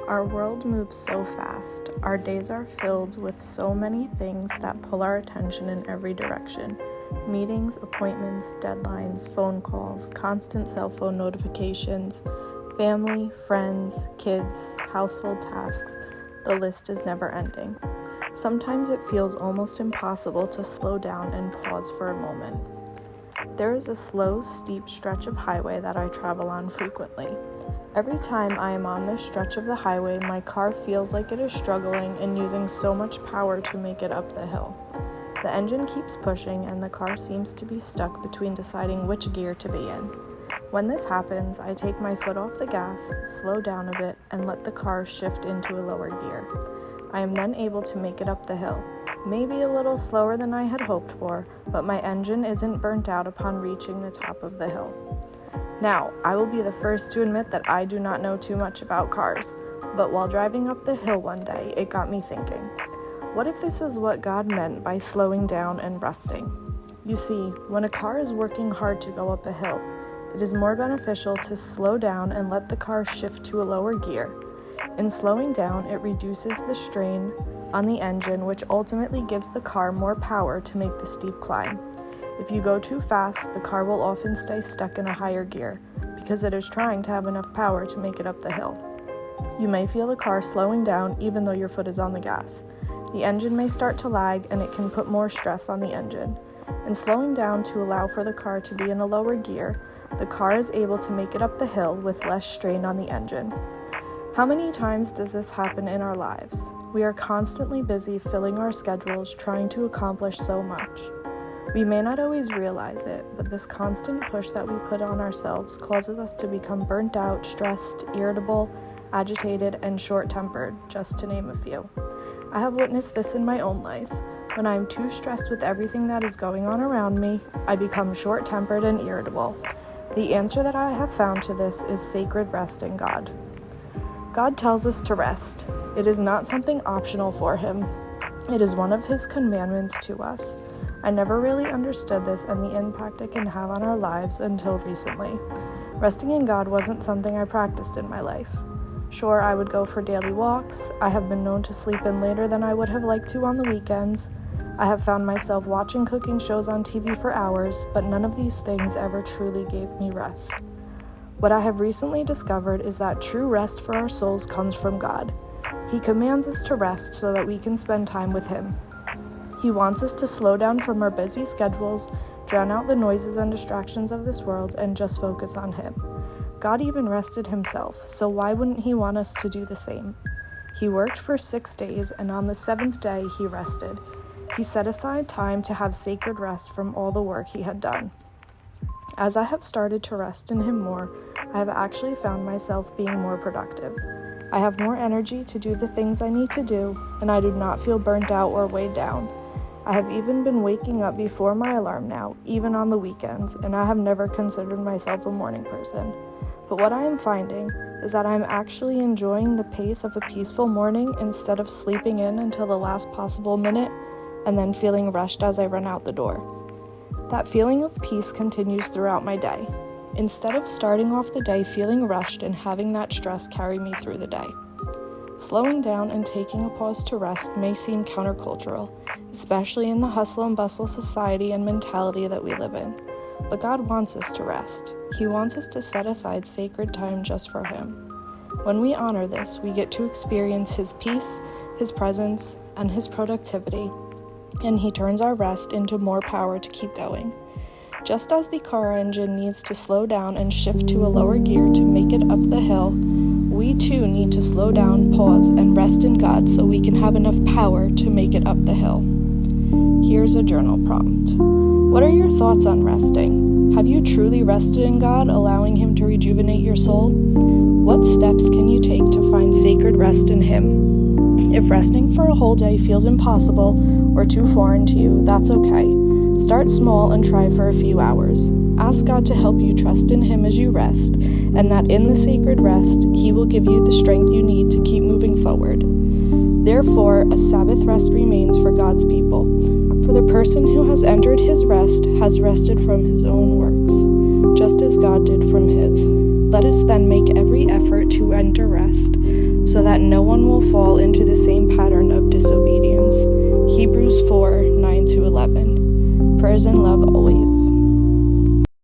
Our world moves so fast. Our days are filled with so many things that pull our attention in every direction. Meetings, appointments, deadlines, phone calls, constant cell phone notifications, family, friends, kids, household tasks. The list is never ending. Sometimes it feels almost impossible to slow down and pause for a moment. There is a slow, steep stretch of highway that I travel on frequently. Every time I am on this stretch of the highway, my car feels like it is struggling and using so much power to make it up the hill. The engine keeps pushing and the car seems to be stuck between deciding which gear to be in. When this happens, I take my foot off the gas, slow down a bit, and let the car shift into a lower gear. I am then able to make it up the hill. Maybe a little slower than I had hoped for, but my engine isn't burnt out upon reaching the top of the hill. Now, I will be the first to admit that I do not know too much about cars, but while driving up the hill one day, it got me thinking, what if this is what God meant by slowing down and resting? You see, when a car is working hard to go up a hill, it is more beneficial to slow down and let the car shift to a lower gear. In slowing down, it reduces the strain on the engine, which ultimately gives the car more power to make the steep climb. If you go too fast, the car will often stay stuck in a higher gear because it is trying to have enough power to make it up the hill. You may feel the car slowing down even though your foot is on the gas. The engine may start to lag and it can put more stress on the engine. In slowing down to allow for the car to be in a lower gear, the car is able to make it up the hill with less strain on the engine. How many times does this happen in our lives? We are constantly busy filling our schedules, trying to accomplish so much. We may not always realize it, but this constant push that we put on ourselves causes us to become burnt out, stressed, irritable, agitated, and short-tempered, just to name a few. I have witnessed this in my own life. When I am too stressed with everything that is going on around me, I become short-tempered and irritable. The answer that I have found to this is sacred rest in God. God tells us to rest. It is not something optional for Him. It is one of His commandments to us. I never really understood this and the impact it can have on our lives until recently. Resting in God wasn't something I practiced in my life. Sure, I would go for daily walks. I have been known to sleep in later than I would have liked to on the weekends. I have found myself watching cooking shows on TV for hours, but none of these things ever truly gave me rest. What I have recently discovered is that true rest for our souls comes from God. He commands us to rest so that we can spend time with Him. He wants us to slow down from our busy schedules, drown out the noises and distractions of this world, and just focus on Him. God even rested Himself, so why wouldn't He want us to do the same? He worked for 6 days, and on the seventh day He rested. He set aside time to have sacred rest from all the work He had done. As I have started to rest in Him more, I have actually found myself being more productive. I have more energy to do the things I need to do, and I do not feel burnt out or weighed down. I have even been waking up before my alarm now, even on the weekends, and I have never considered myself a morning person. But what I am finding is that I am actually enjoying the pace of a peaceful morning instead of sleeping in until the last possible minute and then feeling rushed as I run out the door. That feeling of peace continues throughout my day, instead of starting off the day feeling rushed and having that stress carry me through the day. Slowing down and taking a pause to rest may seem countercultural, especially in the hustle and bustle society and mentality that we live in. But God wants us to rest. He wants us to set aside sacred time just for Him. When we honor this, we get to experience His peace, His presence, and His productivity, and He turns our rest into more power to keep going. Just as the car engine needs to slow down and shift to a lower gear to make it up the hill, we too need to slow down, pause, and rest in God so we can have enough power to make it up the hill. Here's a journal prompt. What are your thoughts on resting? Have you truly rested in God, allowing Him to rejuvenate your soul? What steps can you take to find sacred rest in Him? If resting for a whole day feels impossible or too foreign to you, that's okay. Start small and try for a few hours. Ask God to help you trust in Him as you rest, and that in the sacred rest, He will give you the strength you need to keep moving forward. Therefore, a Sabbath rest remains for God's people. For the person who has entered His rest has rested from his own works, just as God did from His. Let us then make every effort to enter rest, so that no one will fall into the same pattern of disobedience. Hebrews 4:9-11. Prayers and love always.